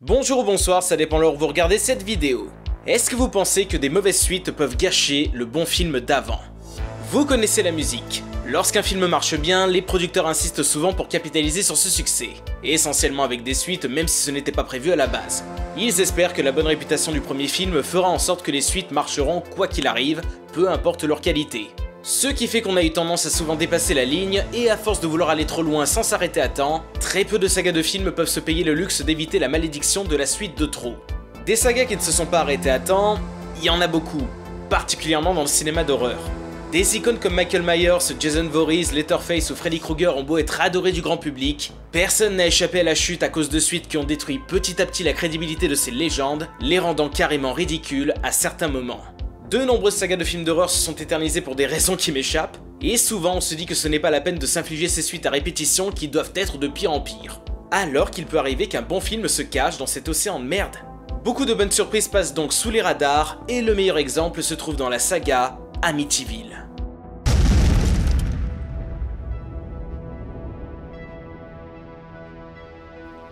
Bonjour ou bonsoir, ça dépend l'heure où vous regardez cette vidéo. Est-ce que vous pensez que des mauvaises suites peuvent gâcher le bon film d'avant? Vous connaissez la musique. Lorsqu'un film marche bien, les producteurs insistent souvent pour capitaliser sur ce succès, et essentiellement avec des suites même si ce n'était pas prévu à la base. Ils espèrent que la bonne réputation du premier film fera en sorte que les suites marcheront quoi qu'il arrive, peu importe leur qualité. Ce qui fait qu'on a eu tendance à souvent dépasser la ligne, et à force de vouloir aller trop loin sans s'arrêter à temps, très peu de sagas de films peuvent se payer le luxe d'éviter la malédiction de la suite de trop. Des sagas qui ne se sont pas arrêtées à temps, il y en a beaucoup, particulièrement dans le cinéma d'horreur. Des icônes comme Michael Myers, Jason Voorhees, Leatherface ou Freddy Krueger ont beau être adorés du grand public, personne n'a échappé à la chute à cause de suites qui ont détruit petit à petit la crédibilité de ces légendes, les rendant carrément ridicules à certains moments. De nombreuses sagas de films d'horreur se sont éternisées pour des raisons qui m'échappent, et souvent on se dit que ce n'est pas la peine de s'infliger ces suites à répétition qui doivent être de pire en pire. Alors qu'il peut arriver qu'un bon film se cache dans cet océan de merde. Beaucoup de bonnes surprises passent donc sous les radars, et le meilleur exemple se trouve dans la saga Amityville.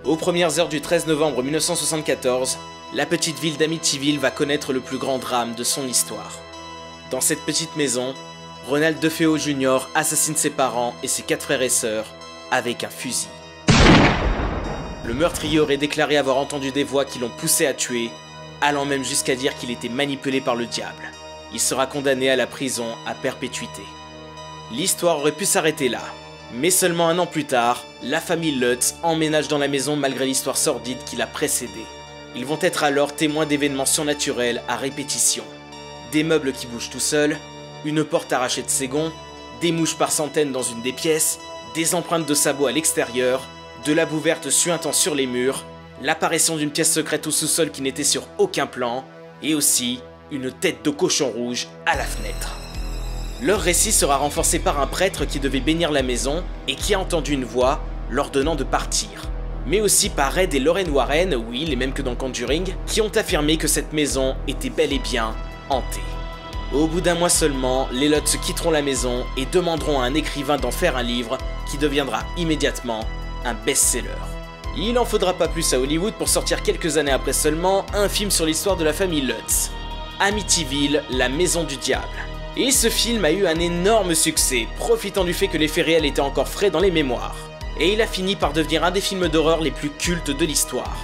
Aux premières heures du 13 novembre 1974, la petite ville d'Amityville va connaître le plus grand drame de son histoire. Dans cette petite maison, Ronald DeFeo Jr. assassine ses parents et ses 4 frères et sœurs avec un fusil. Le meurtrier aurait déclaré avoir entendu des voix qui l'ont poussé à tuer, allant même jusqu'à dire qu'il était manipulé par le diable. Il sera condamné à la prison à perpétuité. L'histoire aurait pu s'arrêter là. Mais seulement un an plus tard, la famille Lutz emménage dans la maison malgré l'histoire sordide qui l'a précédée. Ils vont être alors témoins d'événements surnaturels à répétition. Des meubles qui bougent tout seuls, une porte arrachée de ses gonds, des mouches par centaines dans une des pièces, des empreintes de sabots à l'extérieur, de la boue verte suintant sur les murs, l'apparition d'une pièce secrète au sous-sol qui n'était sur aucun plan, et aussi une tête de cochon rouge à la fenêtre. Leur récit sera renforcé par un prêtre qui devait bénir la maison et qui a entendu une voix l'ordonnant de partir. Mais aussi par Ed et Lorraine Warren, oui, les mêmes que dans Conjuring, qui ont affirmé que cette maison était bel et bien hantée. Au bout d'un mois seulement, les Lutz quitteront la maison et demanderont à un écrivain d'en faire un livre qui deviendra immédiatement un best-seller. Il n'en faudra pas plus à Hollywood pour sortir quelques années après seulement un film sur l'histoire de la famille Lutz. Amityville, la maison du diable. Et ce film a eu un énorme succès, profitant du fait que les faits réels étaient encore frais dans les mémoires. Et il a fini par devenir un des films d'horreur les plus cultes de l'histoire.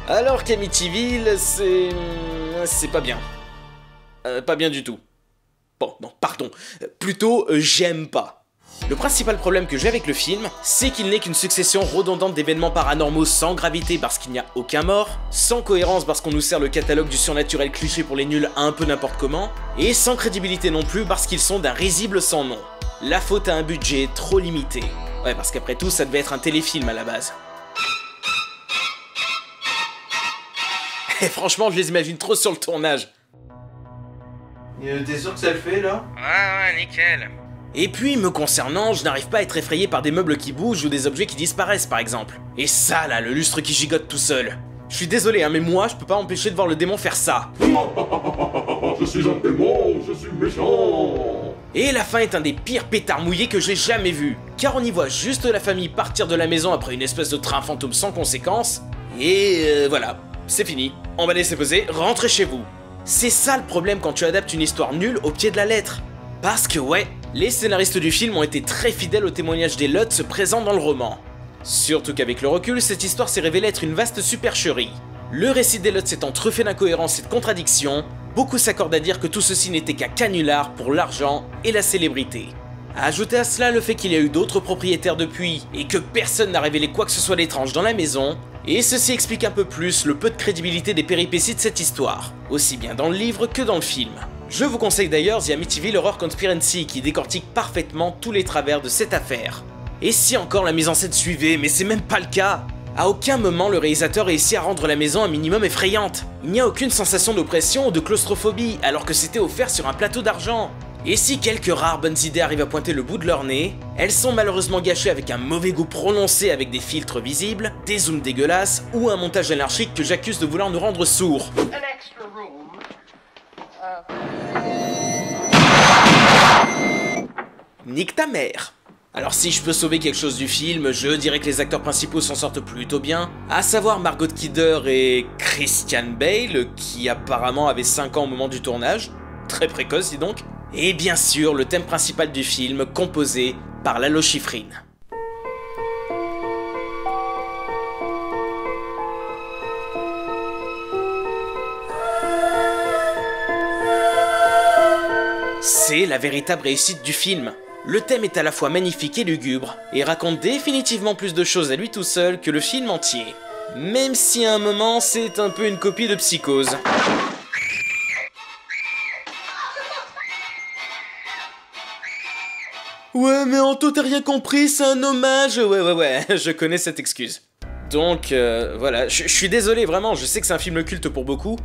Alors qu'Amityville, c'est pas bien. Pas bien du tout. Bon, non, pardon. Plutôt, j'aime pas. Le principal problème que j'ai avec le film, c'est qu'il n'est qu'une succession redondante d'événements paranormaux sans gravité parce qu'il n'y a aucun mort, sans cohérence parce qu'on nous sert le catalogue du surnaturel cliché pour les nuls un peu n'importe comment, et sans crédibilité non plus parce qu'ils sont d'un risible sans nom. La faute à un budget trop limité. Ouais, parce qu'après tout, ça devait être un téléfilm à la base. Et franchement, je les imagine trop sur le tournage. T'es sûr que ça le fait, là? Ouais, nickel. Et puis, me concernant, je n'arrive pas à être effrayé par des meubles qui bougent ou des objets qui disparaissent par exemple. Et ça là, le lustre qui gigote tout seul. Je suis désolé hein, mais moi je peux pas m'empêcher de voir le démon faire ça. Je suis un démon, je suis méchant. Et la fin est un des pires pétards mouillés que j'ai jamais vu. Car on y voit juste la famille partir de la maison après une espèce de train fantôme sans conséquence. Et voilà, c'est fini. Emballez, c'est pesé, rentrez chez vous. C'est ça le problème quand tu adaptes une histoire nulle au pied de la lettre. Parce que ouais, les scénaristes du film ont été très fidèles au témoignage des Lutz présents dans le roman. Surtout qu'avec le recul, cette histoire s'est révélée être une vaste supercherie. Le récit des Lutz étant truffé d'incohérences et de contradictions, beaucoup s'accordent à dire que tout ceci n'était qu'un canular pour l'argent et la célébrité. Ajoutez à cela le fait qu'il y a eu d'autres propriétaires depuis, et que personne n'a révélé quoi que ce soit d'étrange dans la maison, et ceci explique un peu plus le peu de crédibilité des péripéties de cette histoire, aussi bien dans le livre que dans le film. Je vous conseille d'ailleurs The Amityville Horror Conspiracy qui décortique parfaitement tous les travers de cette affaire. Et si encore la mise en scène suivait, mais c'est même pas le cas. À aucun moment le réalisateur réussit à rendre la maison un minimum effrayante. Il n'y a aucune sensation d'oppression ou de claustrophobie alors que c'était offert sur un plateau d'argent. Et si quelques rares bonnes idées arrivent à pointer le bout de leur nez, elles sont malheureusement gâchées avec un mauvais goût prononcé avec des filtres visibles, des zooms dégueulasses ou un montage anarchique que j'accuse de vouloir nous rendre sourds. Nique ta mère. Alors si je peux sauver quelque chose du film, je dirais que les acteurs principaux s'en sortent plutôt bien, à savoir Margot Kidder et Christian Bale, qui apparemment avait 5 ans au moment du tournage, très précoce dis donc, et bien sûr le thème principal du film, composé par Lalo Schifrin. C'est la véritable réussite du film. Le thème est à la fois magnifique et lugubre, et raconte définitivement plus de choses à lui tout seul que le film entier. Même si à un moment, c'est un peu une copie de Psychose. Ouais, mais Anto, t'as rien compris, c'est un hommage. Ouais, je connais cette excuse. Donc, voilà, je suis désolé, vraiment, je sais que c'est un film culte pour beaucoup,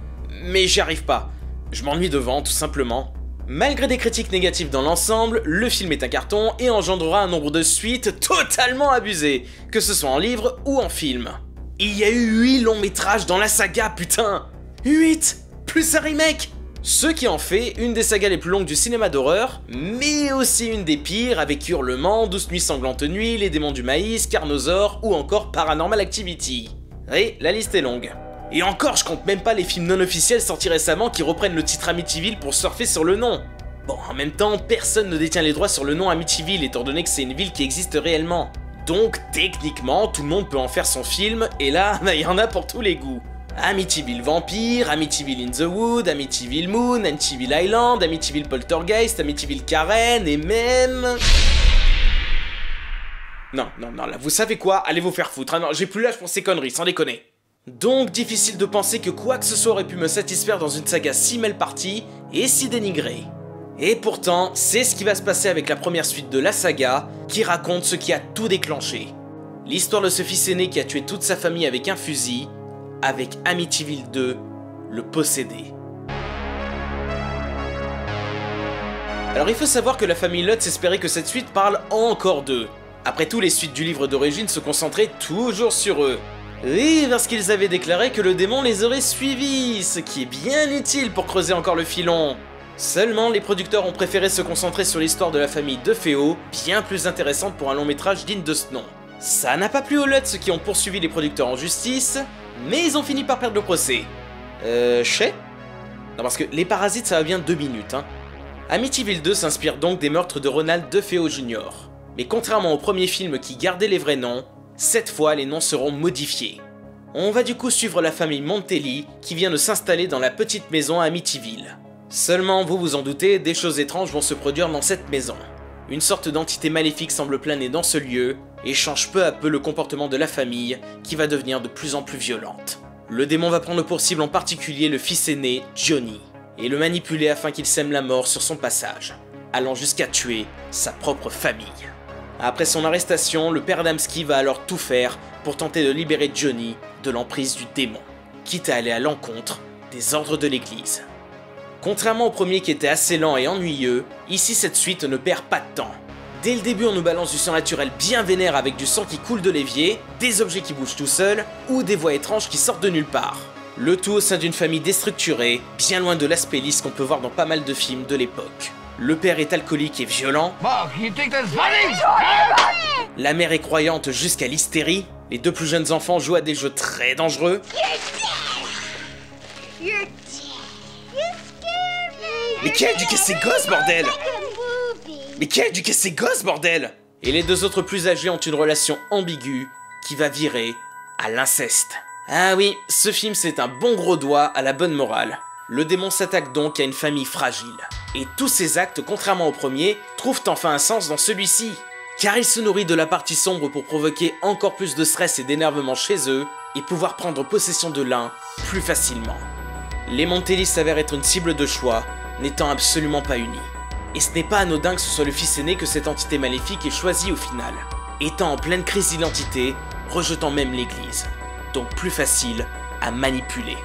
mais j'y arrive pas. Je m'ennuie devant, tout simplement. Malgré des critiques négatives dans l'ensemble, le film est un carton et engendrera un nombre de suites totalement abusé, que ce soit en livre ou en film. Il y a eu 8 longs métrages dans la saga, putain 8 plus un remake. Ce qui en fait une des sagas les plus longues du cinéma d'horreur, mais aussi une des pires avec Hurlement, 12 nuits sanglantes nuits, Les démons du maïs, Carnosaur ou encore Paranormal Activity. Oui, la liste est longue. Et encore, je compte même pas les films non officiels sortis récemment qui reprennent le titre Amityville pour surfer sur le nom. Bon, en même temps, personne ne détient les droits sur le nom Amityville étant donné que c'est une ville qui existe réellement. Donc, techniquement, tout le monde peut en faire son film, et là, il y en a pour tous les goûts. Amityville Vampire, Amityville in the Wood, Amityville Moon, Amityville Island, Amityville Poltergeist, Amityville Karen, et même... Non, là, vous savez quoi? Allez vous faire foutre, ah non, j'ai plus l'âge pour ces conneries, sans déconner. Donc difficile de penser que quoi que ce soit aurait pu me satisfaire dans une saga si mal partie et si dénigrée. Et pourtant, c'est ce qui va se passer avec la première suite de la saga, qui raconte ce qui a tout déclenché. L'histoire de ce fils aîné qui a tué toute sa famille avec un fusil, avec Amityville 2, le possédé. Alors il faut savoir que la famille Lutz espérait que cette suite parle encore d'eux. Après tout, les suites du livre d'origine se concentraient toujours sur eux. Oui, parce qu'ils avaient déclaré que le démon les aurait suivis, ce qui est bien utile pour creuser encore le filon. Seulement, les producteurs ont préféré se concentrer sur l'histoire de la famille DeFeo, bien plus intéressante pour un long métrage digne de ce nom. Ça n'a pas plu aux Lutz qui ont poursuivi les producteurs en justice, mais ils ont fini par perdre le procès. Chez ? Non, parce que les parasites ça va bien 2 minutes, hein. Amityville 2 s'inspire donc des meurtres de Ronald DeFeo Jr. Mais contrairement au premier film qui gardait les vrais noms, cette fois, les noms seront modifiés. On va du coup suivre la famille Montelli qui vient de s'installer dans la petite maison à Amityville. Seulement, vous vous en doutez, des choses étranges vont se produire dans cette maison. Une sorte d'entité maléfique semble planer dans ce lieu et change peu à peu le comportement de la famille qui va devenir de plus en plus violente. Le démon va prendre pour cible en particulier le fils aîné, Johnny, et le manipuler afin qu'il sème la mort sur son passage, allant jusqu'à tuer sa propre famille. Après son arrestation, le père Adamski va alors tout faire pour tenter de libérer Johnny de l'emprise du démon, quitte à aller à l'encontre des ordres de l'église. Contrairement au premier qui était assez lent et ennuyeux, ici cette suite ne perd pas de temps. Dès le début on nous balance du sang naturel bien vénère avec du sang qui coule de l'évier, des objets qui bougent tout seuls, ou des voix étranges qui sortent de nulle part. Le tout au sein d'une famille déstructurée, bien loin de l'aspect lisse qu'on peut voir dans pas mal de films de l'époque. Le père est alcoolique et violent. La mère est croyante jusqu'à l'hystérie. Les 2 plus jeunes enfants jouent à des jeux très dangereux. Mais qui a éduqué ces gosses, bordel? Mais qui a éduqué ces gosses, bordel? Et les 2 autres plus âgés ont une relation ambiguë qui va virer à l'inceste. Ah oui, ce film c'est un bon gros doigt à la bonne morale. Le démon s'attaque donc à une famille fragile. Et tous ces actes, contrairement au premier, trouvent enfin un sens dans celui-ci. Car il se nourrit de la partie sombre pour provoquer encore plus de stress et d'énervement chez eux, et pouvoir prendre possession de l'un plus facilement. Les Montelli s'avèrent être une cible de choix, n'étant absolument pas unis. Et ce n'est pas anodin que ce soit le fils aîné que cette entité maléfique ait choisi au final, étant en pleine crise d'identité, rejetant même l'église. Donc plus facile à manipuler.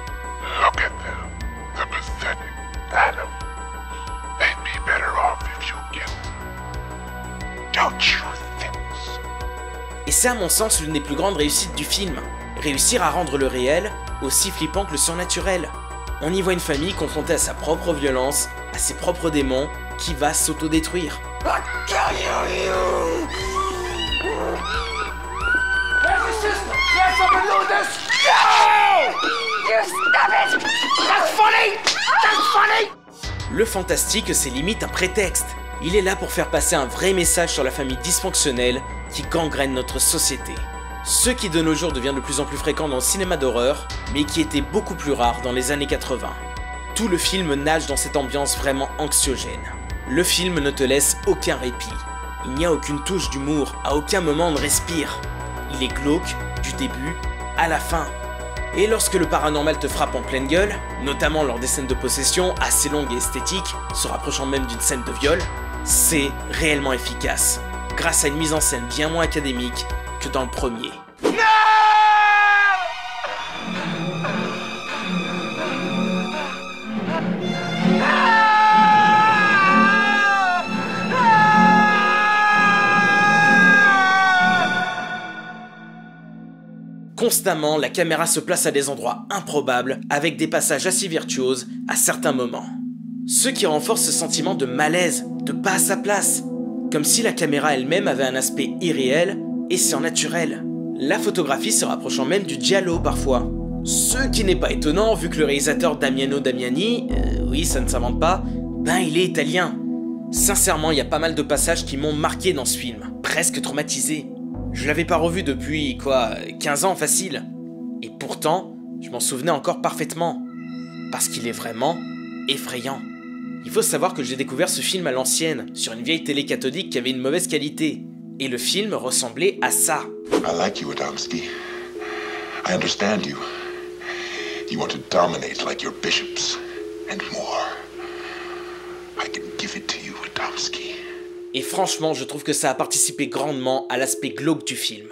Look at them. The pathetic Adam. They'd be better off if you killed them. Don't you think so? Et c'est à mon sens l'une des plus grandes réussites du film. Réussir à rendre le réel aussi flippant que le surnaturel. On y voit une famille confrontée à sa propre violence, à ses propres démons, qui va s'autodétruire. hands up and load this! No! You stop it! That's funny! That's funny! Le fantastique, c'est limite un prétexte. Il est là pour faire passer un vrai message sur la famille dysfonctionnelle qui gangrène notre société. Ce qui de nos jours devient de plus en plus fréquent dans le cinéma d'horreur, mais qui était beaucoup plus rare dans les années 80. Tout le film nage dans cette ambiance vraiment anxiogène. Le film ne te laisse aucun répit. Il n'y a aucune touche d'humour, à aucun moment on ne respire. Il est glauque, du début à la fin. Et lorsque le paranormal te frappe en pleine gueule, notamment lors des scènes de possession assez longues et esthétiques, se rapprochant même d'une scène de viol, c'est réellement efficace, grâce à une mise en scène bien moins académique que dans le premier. Constamment, la caméra se place à des endroits improbables, avec des passages assez virtuoses à certains moments. Ce qui renforce ce sentiment de malaise, de pas à sa place. Comme si la caméra elle-même avait un aspect irréel et surnaturel. La photographie se rapprochant même du giallo parfois. Ce qui n'est pas étonnant vu que le réalisateur Damiano Damiani, oui ça ne s'invente pas, ben il est italien. Sincèrement, il y a pas mal de passages qui m'ont marqué dans ce film, presque traumatisé. Je l'avais pas revu depuis, 15 ans facile. Et pourtant, je m'en souvenais encore parfaitement. Parce qu'il est vraiment effrayant. Il faut savoir que j'ai découvert ce film à l'ancienne, sur une vieille télé cathodique qui avait une mauvaise qualité. Et le film ressemblait à ça. I like you, Adamski. I understand you. You want to dominate like your bishops, and more. I can give it to you, Adamski. Et franchement, je trouve que ça a participé grandement à l'aspect glauque du film.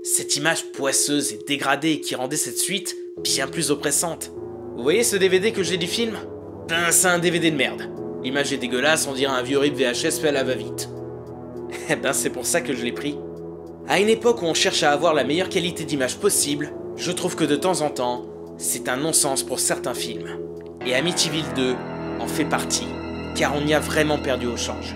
Cette image poisseuse et dégradée qui rendait cette suite bien plus oppressante. Vous voyez ce DVD que j'ai du film? Ben, c'est un DVD de merde. L'image est dégueulasse, on dirait un vieux rip VHS fait à la va-vite. Eh ben, c'est pour ça que je l'ai pris. À une époque où on cherche à avoir la meilleure qualité d'image possible, je trouve que de temps en temps, c'est un non-sens pour certains films. Et Amityville 2 en fait partie, car on y a vraiment perdu au change.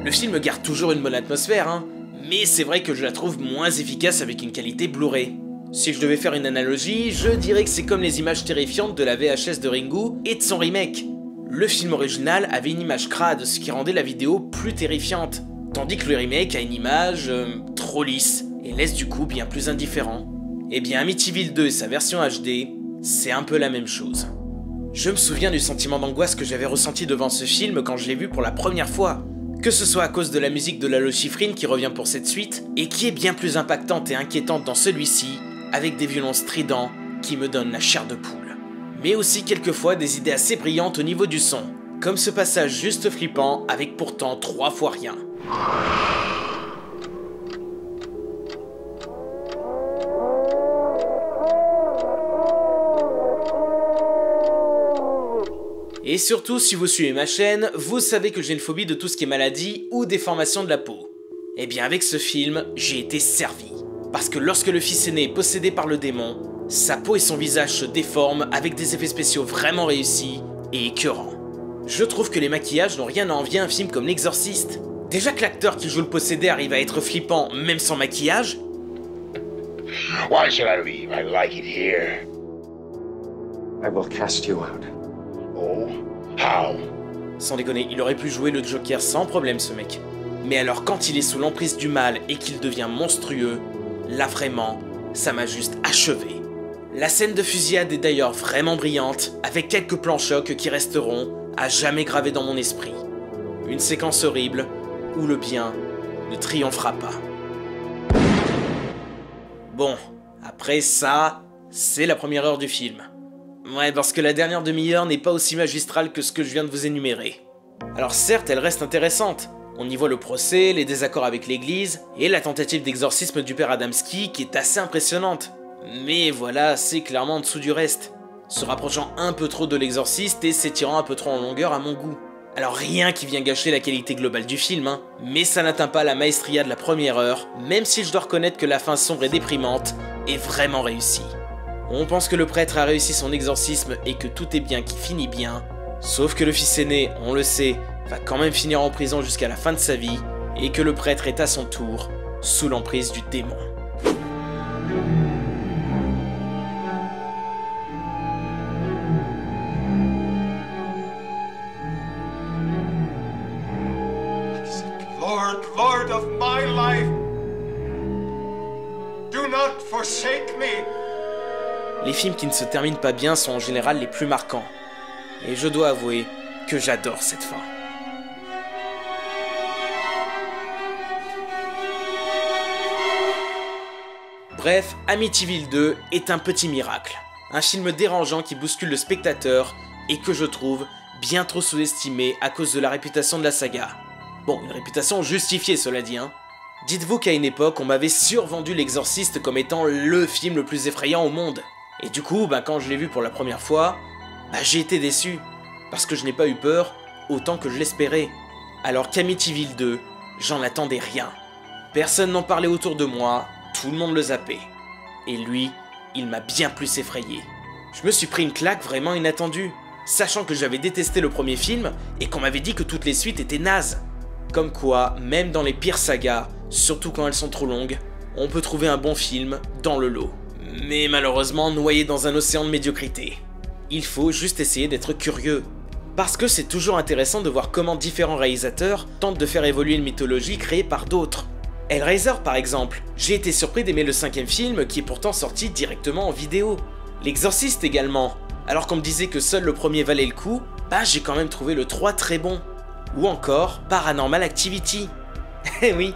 Le film garde toujours une bonne atmosphère, hein, mais c'est vrai que je la trouve moins efficace avec une qualité Blu-ray. Si je devais faire une analogie, je dirais que c'est comme les images terrifiantes de la VHS de Ringu et de son remake. Le film original avait une image crade, ce qui rendait la vidéo plus terrifiante, tandis que le remake a une image trop lisse, et laisse du coup bien plus indifférent. Et bien Amityville 2 et sa version HD, c'est un peu la même chose. Je me souviens du sentiment d'angoisse que j'avais ressenti devant ce film quand je l'ai vu pour la première fois. Que ce soit à cause de la musique de Lalo Schifrin qui revient pour cette suite, et qui est bien plus impactante et inquiétante dans celui-ci, avec des violons stridents qui me donnent la chair de poule. Mais aussi quelquefois des idées assez brillantes au niveau du son, comme ce passage juste flippant avec pourtant 3 fois rien. Et surtout, si vous suivez ma chaîne, vous savez que j'ai une phobie de tout ce qui est maladie ou déformation de la peau. Et bien avec ce film, j'ai été servi. Parce que lorsque le fils aîné est possédé par le démon, sa peau et son visage se déforment avec des effets spéciaux vraiment réussis et écœurants. Je trouve que les maquillages n'ont rien à envier à un film comme L'Exorciste. Déjà que l'acteur qui joue le possédé arrive à être flippant même sans maquillage. Why should I leave? I like it here. I will cast you out. Oh? How? Sans déconner, il aurait pu jouer le Joker sans problème ce mec. Mais alors quand il est sous l'emprise du mal et qu'il devient monstrueux, là vraiment, ça m'a juste achevé. La scène de fusillade est d'ailleurs vraiment brillante, avec quelques plans chocs qui resteront à jamais gravés dans mon esprit. Une séquence horrible, où le bien ne triomphera pas. Bon, après ça, c'est la première heure du film. Ouais, parce que la dernière demi-heure n'est pas aussi magistrale que ce que je viens de vous énumérer. Alors certes, elle reste intéressante. On y voit le procès, les désaccords avec l'église, et la tentative d'exorcisme du père Adamski qui est assez impressionnante. Mais voilà, c'est clairement en dessous du reste, se rapprochant un peu trop de l'exorciste et s'étirant un peu trop en longueur à mon goût. Alors rien qui vient gâcher la qualité globale du film, hein, mais ça n'atteint pas la maestria de la première heure, même si je dois reconnaître que la fin sombre et déprimante est vraiment réussie. On pense que le prêtre a réussi son exorcisme et que tout est bien qui finit bien, sauf que le fils aîné, on le sait, va quand même finir en prison jusqu'à la fin de sa vie, et que le prêtre est à son tour sous l'emprise du démon. not lord of my life. Do not forsake me. Les films qui ne se terminent pas bien sont en général les plus marquants. Et je dois avouer que j'adore cette fin. Bref, Amityville 2 est un petit miracle. Un film dérangeant qui bouscule le spectateur et que je trouve bien trop sous-estimé à cause de la réputation de la saga. Bon, une réputation justifiée cela dit, hein. Dites-vous qu'à une époque, on m'avait survendu L'Exorciste comme étant le film le plus effrayant au monde. Et du coup, quand je l'ai vu pour la première fois, j'ai été déçu. Parce que je n'ai pas eu peur autant que je l'espérais. Alors qu'Amityville 2, j'en attendais rien. Personne n'en parlait autour de moi, tout le monde le zappait. Et lui, il m'a bien plus effrayé. Je me suis pris une claque vraiment inattendue, sachant que j'avais détesté le premier film et qu'on m'avait dit que toutes les suites étaient nazes. Comme quoi, même dans les pires sagas, surtout quand elles sont trop longues, on peut trouver un bon film dans le lot. Mais malheureusement noyé dans un océan de médiocrité. Il faut juste essayer d'être curieux. Parce que c'est toujours intéressant de voir comment différents réalisateurs tentent de faire évoluer une mythologie créée par d'autres. Hellraiser par exemple, j'ai été surpris d'aimer le 5e film qui est pourtant sorti directement en vidéo. L'Exorciste également, alors qu'on me disait que seul le premier valait le coup, j'ai quand même trouvé le 3 très bon. Ou encore Paranormal Activity. Eh oui,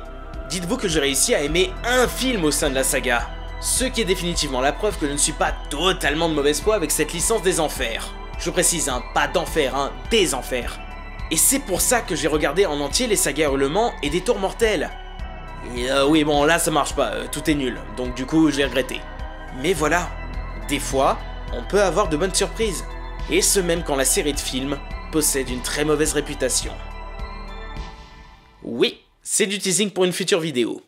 dites-vous que j'ai réussi à aimer un film au sein de la saga. Ce qui est définitivement la preuve que je ne suis pas totalement de mauvaise foi avec cette licence des enfers. Je précise, pas d'enfer, des enfers. Et c'est pour ça que j'ai regardé en entier les sagas Hurlement et Détour mortel. Et oui bon là ça marche pas, tout est nul, donc du coup je l'ai regretté. Mais voilà, des fois, on peut avoir de bonnes surprises. Et ce même quand la série de films possède une très mauvaise réputation. Oui, c'est du teasing pour une future vidéo.